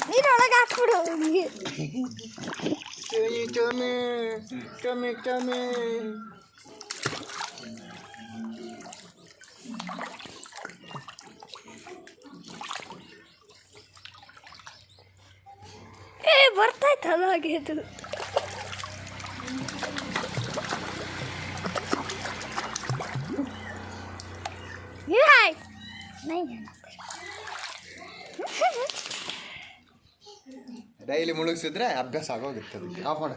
ನೀರೊಳಗೆ ಹಾಕ್ಬಿಡು. ಟೊಮೆ ಬರ್ತಾಯ್ತಲ್ಲ ಹಾಗೆ ಅದು. ಡೈಲಿ ಮುಳುಗಿಸಿದ್ರೆ ಅಭ್ಯಾಸ ಆಗೋಗುತ್ತೆ ಅದಕ್ಕೆ. ಆಫ್ ಮಾಡು.